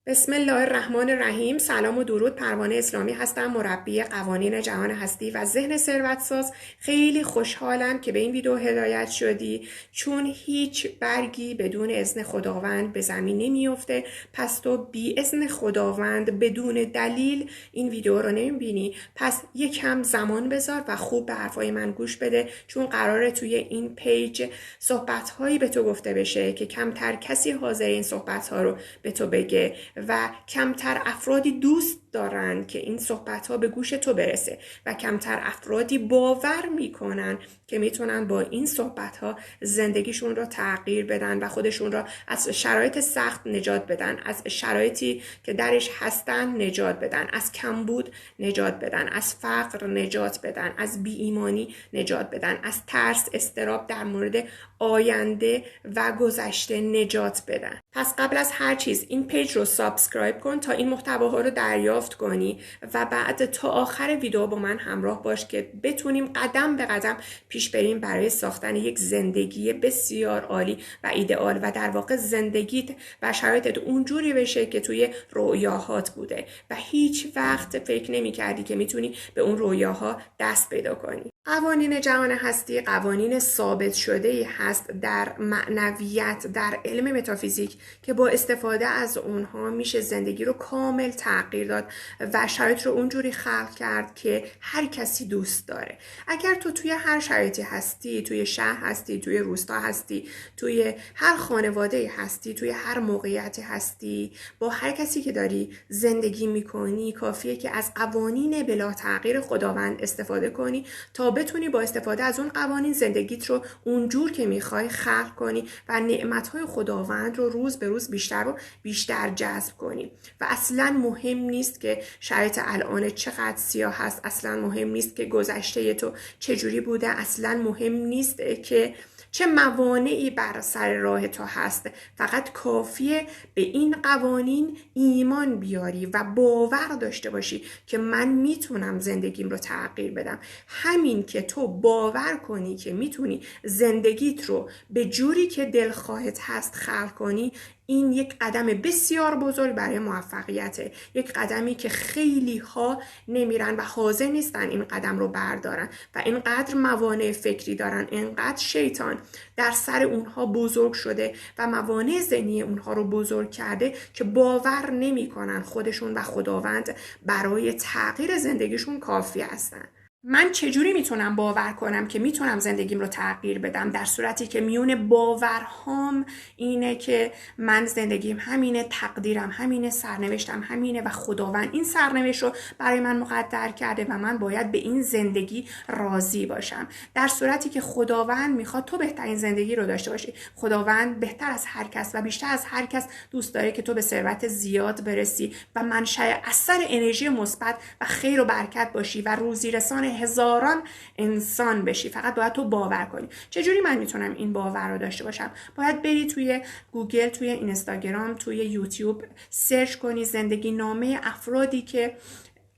بسم الله الرحمن الرحیم. سلام و درود. پروانه اسلامی هستم، مربی قوانین جهان هستی و ذهن ثروتساز. خیلی خوشحالم که به این ویدیو هدایت شدی، چون هیچ برگی بدون اذن خداوند به زمین نمیفته. پس تو بی اذن خداوند بدون دلیل این ویدیو رو نمیبینی. پس یکم زمان بذار و خوب به حرفای من گوش بده، چون قراره توی این پیج صحبت‌هایی به تو گفته بشه که کمتر کسی حاضر این صحبت‌ها رو به تو بگه و کمتر افرادی دوست دارن که این صحبت ها به گوش تو برسه و کمتر افرادی باور میکنن که میتونن با این صحبت ها زندگیشون رو تغییر بدن و خودشون رو از شرایط سخت نجات بدن، از شرایطی که درش هستن نجات بدن، از کمبود نجات بدن، از فقر نجات بدن، از بی ایمانی نجات بدن، از ترس، اضطراب در مورد آینده و گذشته نجات بدن. پس قبل از هر چیز این پیج رو سابسکرایب کن تا این محتواها رو دریافت کنی و بعد تا آخر ویدیو با من همراه باش که بتونیم قدم به قدم پیش بریم برای ساختن یک زندگی بسیار عالی و ایدئال و در واقع زندگیت و شرایطت اونجوری بشه که توی رویاهات بوده و هیچ وقت فکر نمی کردی که میتونی به اون رویاها دست پیدا کنی. قوانین جهان هستی قوانین ثابت شده‌ای هست در معنویت، در علم متافیزیک که با استفاده از اونها میشه زندگی رو کامل تغییر داد و شرایط رو اونجوری خلق کرد که هر کسی دوست داره. اگر تو توی هر شرایطی هستی، توی شهر هستی، توی روستا هستی، توی هر خانواده هستی، توی هر موقعیتی هستی، با هر کسی که داری زندگی میکنی، کافیه که از قوانین بلا تغییر خداوند استفاده کنی تا بتونی با استفاده از اون قوانین زندگیت رو اونجور که میخوای خلق کنی و نعمتهای خداوند رو روز به روز بیشتر و بیشتر جذب کنی. و اصلا مهم نیست که شرایط الان چقدر سیاه هست، اصلا مهم نیست که گذشته تو چجوری بوده، اصلا مهم نیست که چه موانعی بر سر راه تو هست. فقط کافیه به این قوانین ایمان بیاری و باور داشته باشی که من میتونم زندگیم رو تغییر بدم. همین که تو باور کنی که میتونی زندگیت رو به جوری که دلخواهت هست خلق کنی، این یک قدم بسیار بزرگ برای موفقیته. یک قدمی که خیلی ها نمیرن و حاضر نیستن این قدم رو بردارن و اینقدر موانع فکری دارن، اینقدر شیطان در سر اونها بزرگ شده و موانع ذهنی اونها رو بزرگ کرده که باور نمیکنن خودشون و خداوند برای تغییر زندگیشون کافی هستن. من چجوری میتونم باور کنم که میتونم زندگیم رو تغییر بدم در صورتی که میون باورهام اینه که من زندگیم همینه، تقدیرم همینه، سرنوشتم همینه و خداوند این سرنوشت رو برای من مقدر کرده و من باید به این زندگی راضی باشم. در صورتی که خداوند میخواد تو بهترین زندگی رو داشته باشی. خداوند بهتر از هر کس و بیشتر از هر کس دوست داره که تو به ثروت زیاد برسی و منشأ اثر انرژی مثبت و خیر و برکت باشی و روزی رسان هزاران انسان بشی. فقط باید تو باور کنی. چجوری من میتونم این باور رو داشته باشم؟ باید بری توی گوگل، توی اینستاگرام، توی یوتیوب سرچ کنی زندگی نامه افرادی که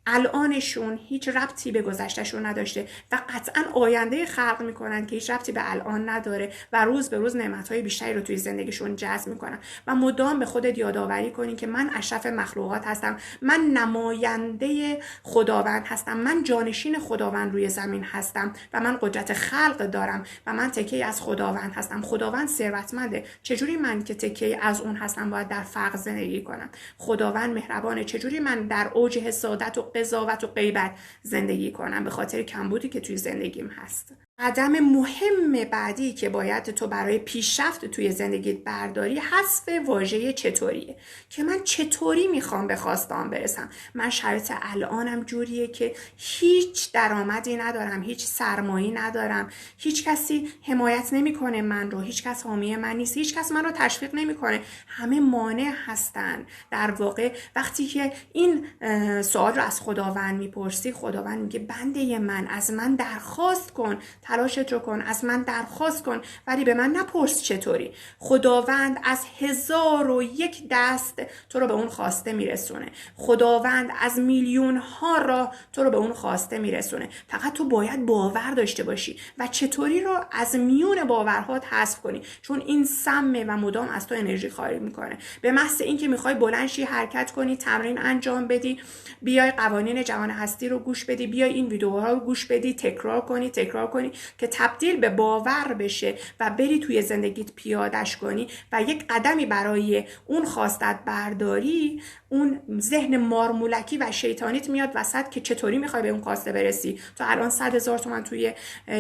الانشون هیچ ربطی به گذشتهشون نداشته و قطعا آینده خلق میکنن که هیچ ربطی به الان نداره و روز به روز نعمتهای بیشتری رو توی زندگیشون جذب میکنن. و مدام به خودت یادآوری کنی که من اشرف مخلوقات هستم، من نماینده خداوند هستم، من جانشین خداوند روی زمین هستم و من قدرت خلق دارم و من تکه از خداوند هستم. خداوند ثروتمنده، چجوری من که تکه از اون هستم باید در فقر زندگی کنم؟ خداوند مهربانه، چجوری من در اوج حسادت و قضاوت و غیبت زندگی کنم به خاطر کمبودی که توی زندگیم هست؟ قدم مهم بعدی که باید تو برای پیشرفت توی زندگیت برداری حذف واژه چطوریه، که من چطوری میخوام به خواستم برسم. من شرایط الانم جوریه که هیچ درآمدی ندارم، هیچ سرمایه‌ای ندارم، هیچ کسی حمایت نمیکنه من رو، هیچ کس حامی من نیست، هیچ کس من رو تشویق نمیکنه، همه مانع هستن. در واقع وقتی که این سوال رو از خداوند میپرسی، خداوند میگه بنده من از من درخواست کن تلاشت رو کن، از من درخواست کن، ولی به من نپرس چطوری. خداوند از 1001 دست تو رو به اون خواسته میرسونه. خداوند از میلیون ها راه تو رو به اون خواسته میرسونه. فقط تو باید باور داشته باشی و چطوری رو از میون باورهات حذف کنی، چون این سمه و مدام از تو انرژی خارج میکنه. به محض اینکه میخوای بلند شی، حرکت کنی، تمرین انجام بدی، بیای قوانین جهان هستی رو گوش بدی، بیای این ویدیوها رو گوش بدی، تکرار کنی که تبدیل به باور بشه و بری توی زندگیت پیادش کنی و یک قدمی برای اون خواستت برداری، اون ذهن مارمولکی و شیطانیت میاد وسط که چطوری میخوای به اون خواسته برسی. تو الان 100,000 تومان توی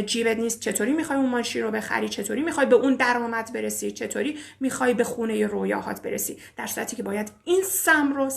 جیبت نیست، چطوری میخوای اون ماشین رو بخری؟ چطوری میخوای به اون درآمد برسی؟ چطوری میخوای به خونه رویاهات برسی؟ در صورتی که باید این سم رو 100%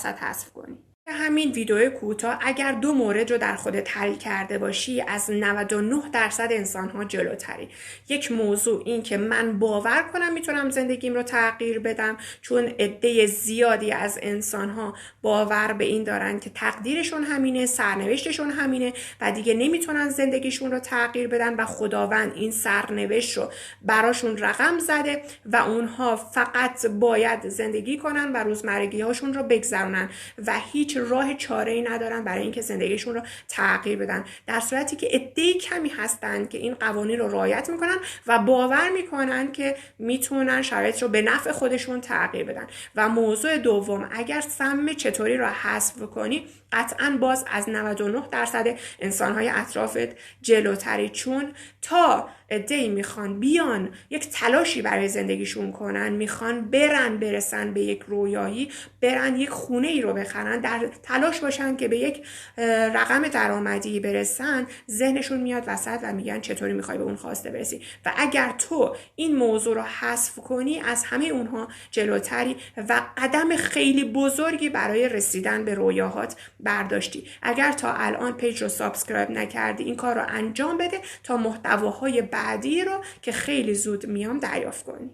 حذف کنی. همین ویدیو کوتاه اگر 2 مورد رو در خودت حل کرده باشی، از 99% انسان‌ها جلوتری. یک موضوع این که من باور کنم میتونم زندگیم رو تغییر بدم، چون عده زیادی از انسان‌ها باور به این دارن که تقدیرشون همینه، سرنوشتشون همینه و دیگه نمیتونن زندگیشون رو تغییر بدن و خداوند این سرنوشت رو براشون رقم زده و اونها فقط باید زندگی کنن و روزمرگی‌هاشون رو بگذرونن و هیچ راه چاره‌ای ندارن برای اینکه زندگیشون رو تغییر بدن. در صورتی که عده کمی هستن که این قوانین رو رعایت میکنن و باور میکنن که میتونن شرایط رو به نفع خودشون تغییر بدن. و موضوع دوم، اگر سم چطوری رو حذف کنی، قطعاً باز از 99% انسان‌های اطرافت جلوتری، چون تا عده‌ای میخوان بیان یک تلاشی برای زندگیشون کنن، میخوان برسن به یک رویایی، برن یک خونه ای رو بخرن، در تلاش باشن که به یک رقم درآمدی برسن، ذهنشون میاد وسط و میگن چطوری میخوای به اون خواسته برسی. و اگر تو این موضوع رو حذف کنی، از همه اونها جلوتری و قدم خیلی بزرگی برای رسیدن به رویاهات برداشتی. اگر تا الان پیج رو سابسکرایب نکردی، این کار رو انجام بده تا محتواهای بعدی رو که خیلی زود میام دریافت کنی.